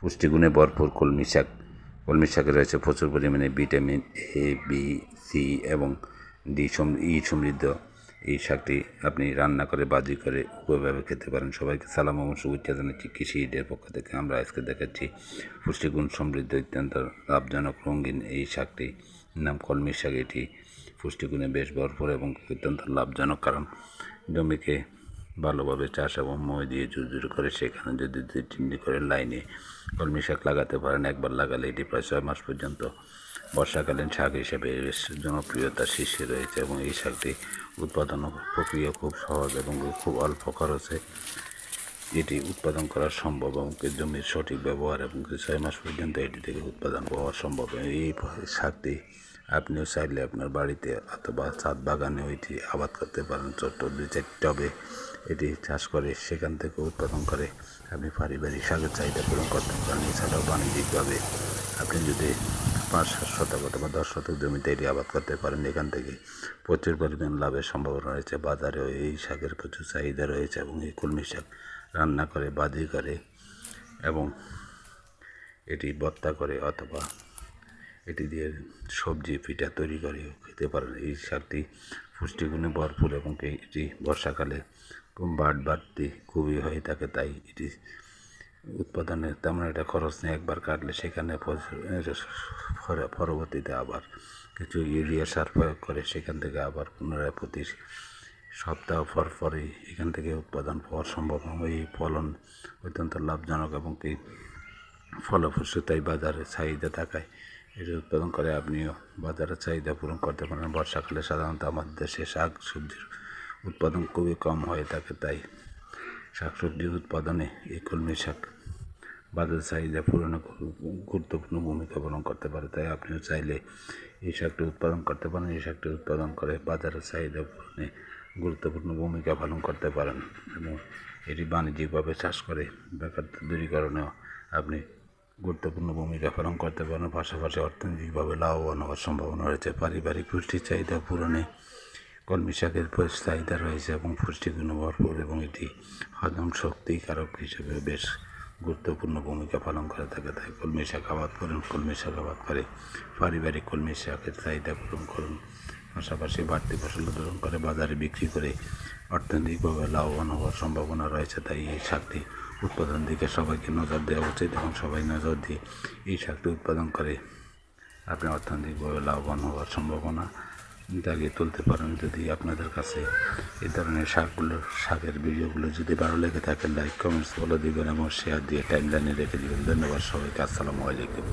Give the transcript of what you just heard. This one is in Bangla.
পুষ্টিগুণে ভরপুর কলমি শাক। কলমি শাকে রয়েছে প্রচুর পরিমাণে ভিটামিন এ, বি, সি এবং ই সমৃদ্ধ। এই শাকটি আপনি রান্না করে ভাজি করে উভয়ভাবে খেতে পারেন। সবাইকে সালাম এবং শুভেচ্ছা জানাচ্ছি কৃষি ঈদের পক্ষ থেকে। আমরা আজকে দেখাচ্ছি পুষ্টিগুণ সমৃদ্ধ অত্যন্ত লাভজনক রঙিন এই শাকটি নাম কলমি শাক। এটি পুষ্টিগুণে বেশ ভরপুর এবং অত্যন্ত লাভজনক, কারণ জমিকে ভালোভাবে চাষ এবং মই দিয়ে জুরজুর করে সেখানে যদি 2-3টি করে লাইনে কলমি শাক লাগাতে পারেন, একবার লাগালে এটি প্রায় 6 মাস পর্যন্ত বর্ষাকালীন শাক হিসেবে বেশ জনপ্রিয়তার শীর্ষে রয়েছে। এবং এই শাকটি উৎপাদন প্রক্রিয়া খুব সহজ এবং খুব অল্প খরচে এটি উৎপাদন করা সম্ভব এবং জমির সঠিক ব্যবহার এবং 6 মাস পর্যন্ত এটি থেকে উৎপাদন পাওয়া সম্ভব। এই শাকটি আপনিও চাইলে আপনার বাড়িতে অথবা ছাদ বাগানে এটি আবাদ করতে পারেন। ছোট্ট 2-4 টবে এটি চাষ করে সেখান থেকে উৎপাদন করে আপনি পারিবারিক শাকের চাহিদা পূরণ করতে পারেন। এছাড়াও বাণিজ্যিকভাবে আপনি যদি 5-7 শতক অথবা 10 শতক জমিতে এটি আবাদ করতে পারেন, এখান থেকে প্রচুর পরিমাণ লাভের সম্ভাবনা রয়েছে। বাজারেও এই শাকের প্রচুর চাহিদা রয়েছে এবং এই কলমি শাক রান্না করে ভাজি করে এবং এটি ভর্তা করে অথবা এটি দিয়ে সবজি পিঠা তৈরি করে খেতে পারেন। এই শাকটি পুষ্টিগুণে ভরপুর এবং এটি বর্ষাকালে বাড়তি খুবই হয়ে থাকে, তাই এটি উৎপাদনে তেমন একটা খরচ নেই। একবার কাটলে সেখানে পরবর্তীতে আবার কিছু ইউরিয়া সার প্রয়োগ করে সেখান থেকে আবার পুনরায় প্রতি সপ্তাহ পর পরই এখান থেকে উৎপাদন পাওয়া সম্ভব। এই ফলন অত্যন্ত লাভজনক এবং এই ফলপ্রসূতাই বাজারে চাহিদা থাকায় এটি উৎপাদন করে আপনিও বাজারের চাহিদা পূরণ করতে পারেন। বর্ষাকালে সাধারণত আমাদের দেশে শাক সবজির উৎপাদন খুবই কম হয়ে থাকে, তাই শাকসবজির উৎপাদনে এই কলমি শাক বাজার চাহিদা পূরণে গুরুত্বপূর্ণ ভূমিকা পালন করতে পারে। তাই আপনিও চাইলে এই শাকটি উৎপাদন করতে পারেন। এই শাকটি উৎপাদন করে বাজারের চাহিদা পূরণে গুরুত্বপূর্ণ ভূমিকা পালন করতে পারেন এবং এটি বাণিজ্যিকভাবে চাষ করে বেকারত্ব দূরীকরণেও আপনি গুরুত্বপূর্ণ ভূমিকা পালন করতে পারেন। পাশাপাশি অর্থনৈতিকভাবে লাভবান হওয়ার সম্ভাবনা রয়েছে। পারিবারিক পুষ্টির চাহিদা পূরণে কলমি শাকের চাহিদা রয়েছে এবং পুষ্টিগুণ ভরপুর এবং এটি হজম শক্তিকারক হিসেবে বেশ গুরুত্বপূর্ণ ভূমিকা পালন করে থাকে। তাই কলমি শাক আবাদ করুন, কলমি শাক আবাদ করে পারিবারিক কলমি শাকের চাহিদা পূরণ করুন। পাশাপাশি বাড়তি ফসল উৎপাদন করে বাজারে বিক্রি করে অর্থনৈতিকভাবে লাভবান হওয়ার সম্ভাবনা রয়েছে। তাই এই শাকটি উৎপাদন দিকে সবাইকে নজর দেওয়া উচিত এবং সবাই নজর দিয়ে এই শাকটি উৎপাদন করে আপনি অর্থনৈতিকভাবে লাভবান হওয়ার সম্ভাবনা জাগিয়ে তুলতে পারেন। যদি আপনাদের কাছে এই ধরনের শাকের ভিডিওগুলো যদি ভালো লেগে থাকে, লাইক কমেন্টস বলে দেবেন এবং শেয়ার দিয়ে টাইমলাইনে রেখে দেবেন। ধন্যবাদ সবাইকে। আসসালামু আলাইকুম।